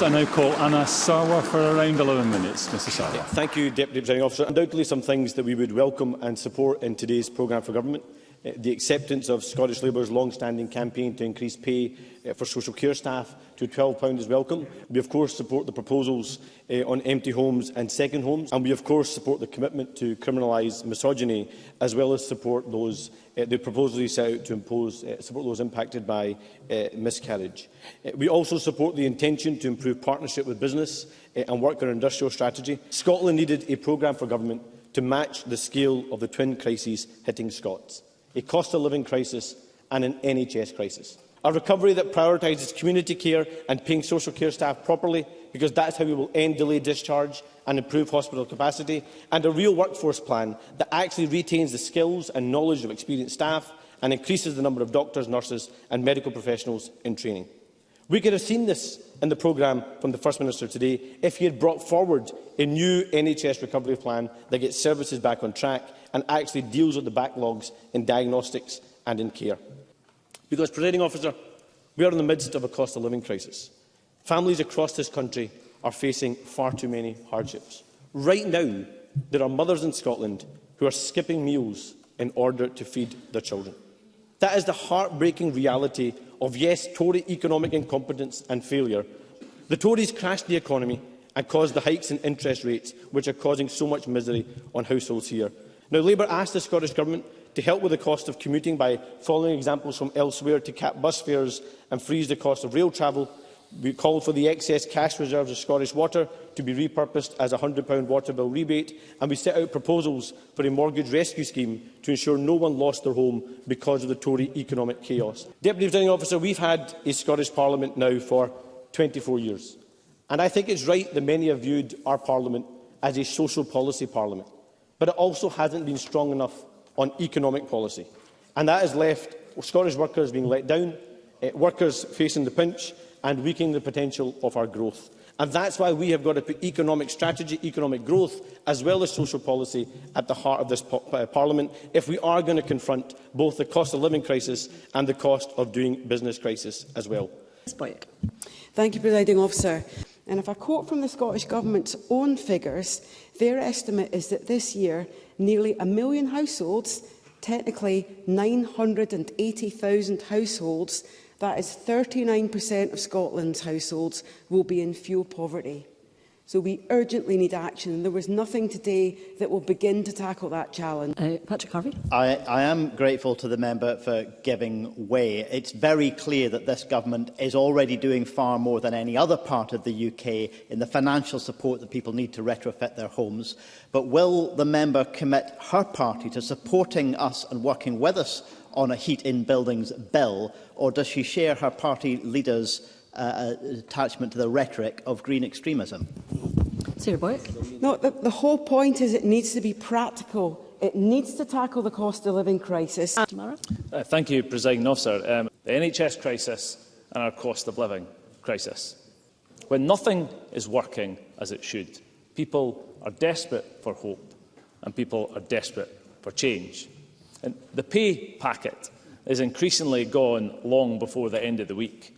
I now call Anna Sarwar for around 11 minutes. Mr Sarwar. Thank you, Deputy Presiding Officer. Undoubtedly some things that we would welcome and support in today's programme for government. The acceptance of Scottish Labour's long-standing campaign to increase pay for social care staff to £12 is welcome. We of course support the proposals on empty homes and second homes, and we of course support the commitment to criminalise misogyny, as well as support those the proposals he set out to impose support those impacted by miscarriage. We also support the intention to improve partnership with business and work on an industrial strategy. Scotland needed a programme for government to match the scale of the twin crises hitting Scots: a cost-of-living crisis and an NHS crisis. A recovery that prioritises community care and paying social care staff properly, because that's how we will end delayed discharge and improve hospital capacity, and a real workforce plan that actually retains the skills and knowledge of experienced staff and increases the number of doctors, nurses and medical professionals in training. We could have seen this in the programme from the First Minister today if he had brought forward a new NHS recovery plan that gets services back on track and actually deals with the backlogs in diagnostics and in care. Because, Presiding Officer, we are in the midst of a cost-of-living crisis. Families across this country are facing far too many hardships. Right now, there are mothers in Scotland who are skipping meals in order to feed their children. That is the heartbreaking reality of, yes, Tory economic incompetence and failure. The Tories crashed the economy and caused the hikes in interest rates, which are causing so much misery on households here. Now, Labour asked the Scottish Government to help with the cost of commuting by following examples from elsewhere to cap bus fares and freeze the cost of rail travel. We called for the excess cash reserves of Scottish Water to be repurposed as a £100 water bill rebate, and we set out proposals for a mortgage rescue scheme to ensure no one lost their home because of the Tory economic chaos. Deputy Presiding Officer, we've had a Scottish Parliament now for 24 years, and I think it's right that many have viewed our Parliament as a social policy Parliament, but it also hasn't been strong enough on economic policy, and that has left Scottish workers being let down, workers facing the pinch and weakening the potential of our growth. And that's why we have got to put economic strategy, economic growth, as well as social policy at the heart of this Parliament if we are going to confront both the cost of living crisis and the cost of doing business crisis as well. Thank you, Presiding Officer. And if I quote from the Scottish Government's own figures, their estimate is that this year nearly 1 million households, technically 980,000 households, that is 39% of Scotland's households, will be in fuel poverty. So we urgently need action. There was nothing today that will begin to tackle that challenge. Patrick Harvey. I am grateful to the member for giving way. It's very clear that this government is already doing far more than any other part of the UK in the financial support that people need to retrofit their homes. But will the member commit her party to supporting us and working with us on a heat in buildings bill, or does she share her party leader's attachment to the rhetoric of green extremism? Sarah Boyack. No, the whole point is it needs to be practical. It needs to tackle the cost of living crisis. Thank you, Presiding Officer. The NHS crisis and our cost of living crisis. When nothing is working as it should, people are desperate for hope and people are desperate for change. And the pay packet is increasingly gone long before the end of the week.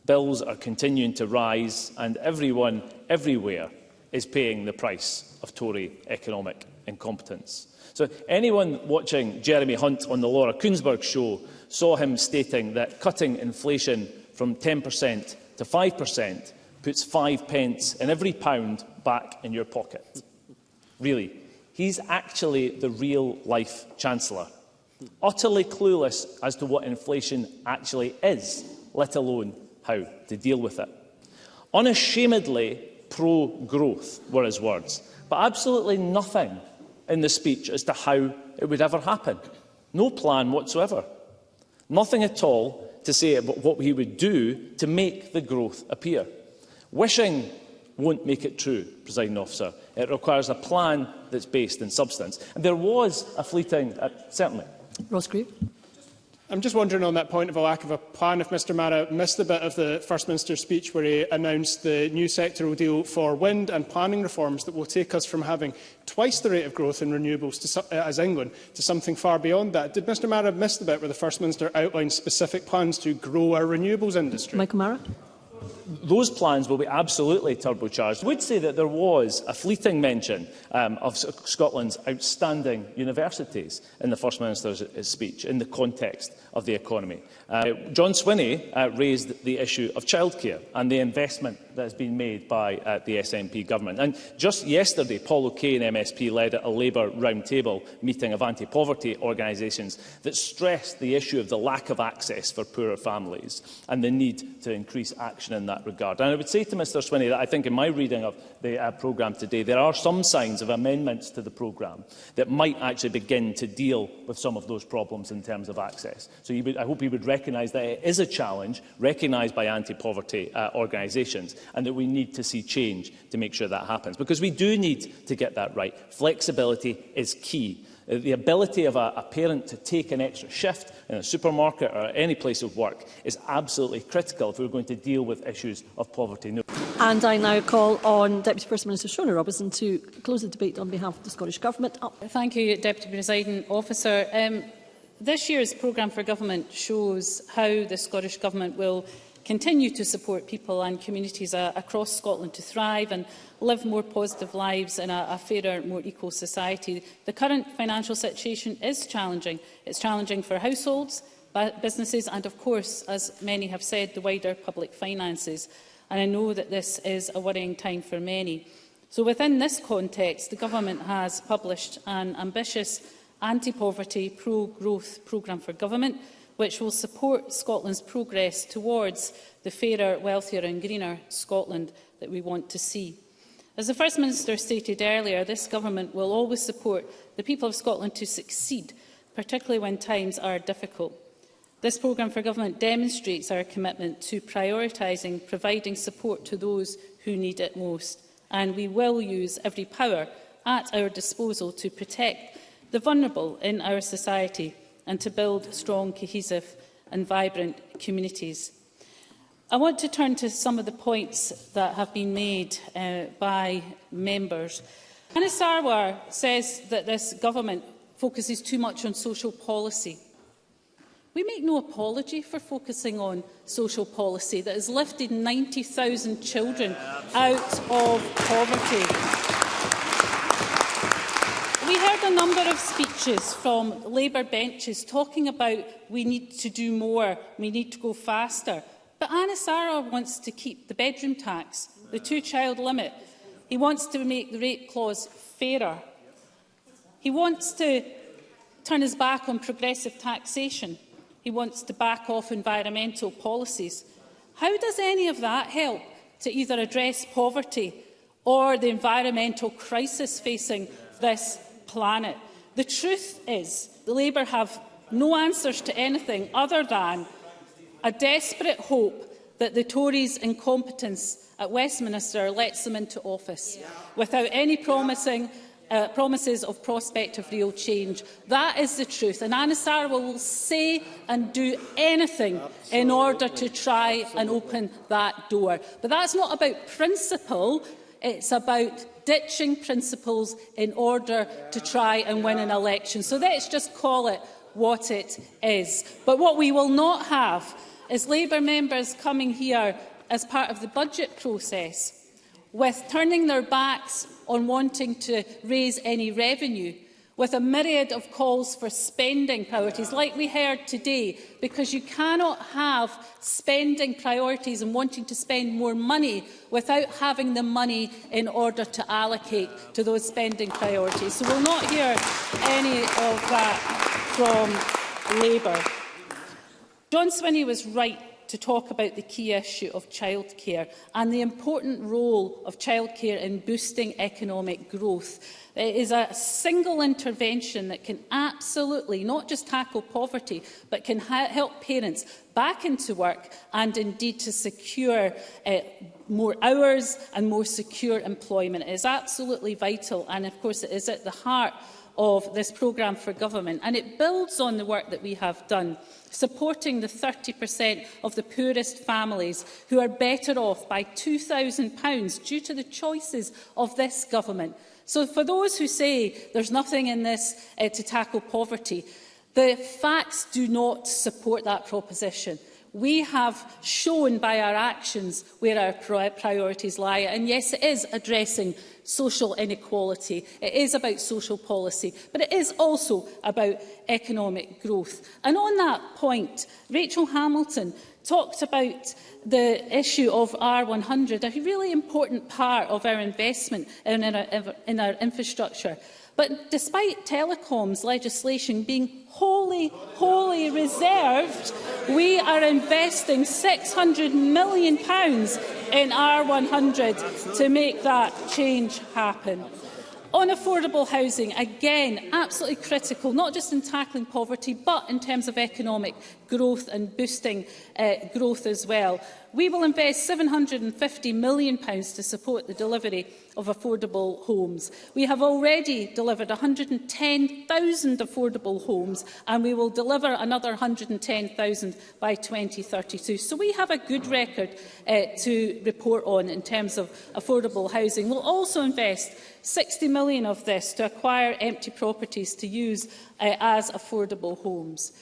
Bills are continuing to rise and everyone, everywhere, is paying the price of Tory economic incompetence. So anyone watching Jeremy Hunt on the Laura Kuenssberg show saw him stating that cutting inflation from 10% to 5% puts 5 pence in every pound back in your pocket. Really, he's actually the real-life Chancellor, utterly clueless as to what inflation actually is, let alone how to deal with it. Unashamedly pro-growth were his words, but absolutely nothing in the speech as to how it would ever happen. No plan whatsoever. Nothing at all to say about what he would do to make the growth appear. Wishing won't make it true, Presiding Officer. It requires a plan that's based in substance. And there was a fleeting, certainly. Ross Greer. I'm just wondering on that point of a lack of a plan, if Mr Marra missed the bit of the First Minister's speech where he announced the new sectoral deal for wind and planning reforms that will take us from having twice the rate of growth in renewables as England to something far beyond that. Did Mr Marra miss the bit where the First Minister outlined specific plans to grow our renewables industry? Michael Marra. those plans will be absolutely turbocharged. I would say that there was a fleeting mention of Scotland's outstanding universities in the First Minister's speech in the context of the economy. John Swinney raised the issue of childcare and the investment that has been made by the SNP government. And just yesterday, Paul O'Kane, MSP, led a Labour roundtable meeting of anti-poverty organisations that stressed the issue of the lack of access for poorer families and the need to increase action in that regard. And I would say to Mr Swinney that I think in my reading of the programme today, there are some signs of amendments to the programme that might actually begin to deal with some of those problems in terms of access. So I hope he would recognise that it is a challenge recognised by anti-poverty organisations, and that we need to see change to make sure that happens. Because we do need to get that right. Flexibility is key. The ability of a parent to take an extra shift in a supermarket or any place of work is absolutely critical if we're going to deal with issues of poverty. And I now call on Deputy First Minister Shona Robertson to close the debate on behalf of the Scottish Government. Thank you, Deputy Presiding Officer. This year's programme for government shows how the Scottish Government will continue to support people and communities across Scotland to thrive and live more positive lives in a fairer, more equal society. The current financial situation is challenging. It's challenging for households, businesses and, of course, as many have said, the wider public finances. And I know that this is a worrying time for many. So within this context, the Government has published an ambitious anti-poverty, pro-growth programme for government, which will support Scotland's progress towards the fairer, wealthier and greener Scotland that we want to see. As the First Minister stated earlier, this Government will always support the people of Scotland to succeed, particularly when times are difficult. This programme for government demonstrates our commitment to prioritising providing support to those who need it most, and we will use every power at our disposal to protect the vulnerable in our society and to build strong, cohesive and vibrant communities. I want to turn to some of the points that have been made by members. Anna Sarwar says that this Government focuses too much on social policy. We make no apology for focusing on social policy that has lifted 90,000 children out of poverty. We heard a number of speeches from Labour benches talking about we need to do more, we need to go faster. But Anna Sarwar wants to keep the bedroom tax, the two-child limit. He wants to make the rape clause fairer. He wants to turn his back on progressive taxation. He wants to back off environmental policies. How does any of that help to either address poverty or the environmental crisis facing this planet? The truth is, the Labour have no answers to anything other than a desperate hope that the Tories' incompetence at Westminster lets them into office without any promises of prospective real change. That is the truth. And Anna Sarwar will say and do anything in order to try and open that door. But that's not about principle. It's about ditching principles in order to try and win an election. So let's just call it what it is. But what we will not have is Labour members coming here as part of the budget process with turning their backs on wanting to raise any revenue, with a myriad of calls for spending priorities, like we heard today, because you cannot have spending priorities and wanting to spend more money without having the money in order to allocate to those spending priorities. So we'll not hear any of that from Labour. John Swinney was right to talk about the key issue of childcare and the important role of childcare in boosting economic growth. It is a single intervention that can absolutely not just tackle poverty, but can help parents back into work and indeed to secure more hours and more secure employment. It is absolutely vital, and of course it is at the heart of this programme for government, and it builds on the work that we have done, supporting the 30% of the poorest families who are better off by £2,000 due to the choices of this government. So for those who say there's nothing in this to tackle poverty, the facts do not support that proposition. We have shown by our actions where our priorities lie. And yes, it is addressing social inequality. It is about social policy, but it is also about economic growth. And on that point, Rachel Hamilton talked about the issue of R100, a really important part of our investment in our infrastructure. But despite telecoms legislation being wholly reserved, we are investing £600 million in R100 to make that change happen. On affordable housing, again, absolutely critical, not just in tackling poverty, but in terms of economic growth and boosting growth as well. We will invest £750 million to support the delivery of affordable homes. We have already delivered 110,000 affordable homes, and we will deliver another 110,000 by 2032. So we have a good record to report on in terms of affordable housing. We'll also invest £60 million of this to acquire empty properties to use as affordable homes.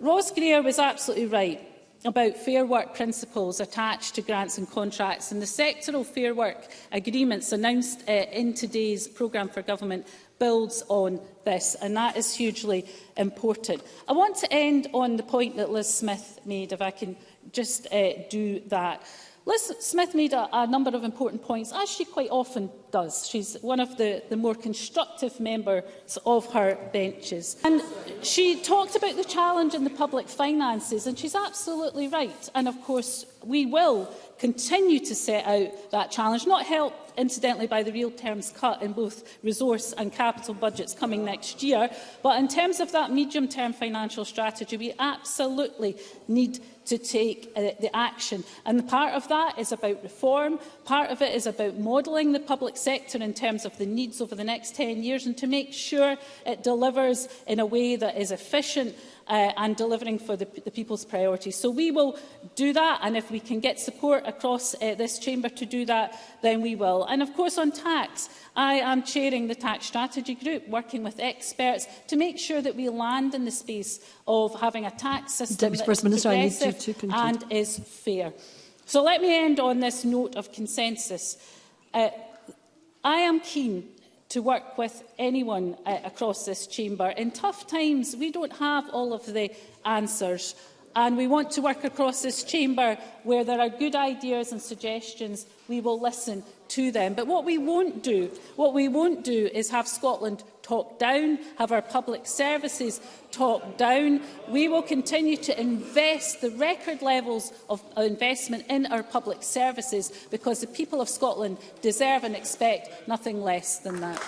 Ross Greer was absolutely right about fair work principles attached to grants and contracts, and the sectoral fair work agreements announced in today's programme for government builds on this, and that is hugely important. I want to end on the point that Liz Smith made, if I can just do that. Liz Smith made a number of important points, as she quite often does. She's one of the more constructive members of her benches. And she talked about the challenge in the public finances, and she's absolutely right. And of course, we will continue to set out that challenge, not helped, incidentally, by the real terms cut in both resource and capital budgets coming next year. But in terms of that medium-term financial strategy, we absolutely need to take the action. And part of that is about reform. Part of it is about modelling the public sector in terms of the needs over the next 10 years, and to make sure it delivers in a way that is efficient and delivering for the people's priorities. So we will do that, and if we can get support across this chamber to do that, then we will. And of course, on tax, I am chairing the tax strategy group, working with experts to make sure that we land in the space of having a tax system that is progressive and is fair. So let me end on this note of consensus. I am keen to work with anyone across this chamber. In tough times, we don't have all of the answers, and we want to work across this chamber where there are good ideas and suggestions. We will listen to them. But what we won't do is have Scotland talked down, have our public services talked down. We will continue to invest the record levels of investment in our public services, because the people of Scotland deserve and expect nothing less than that.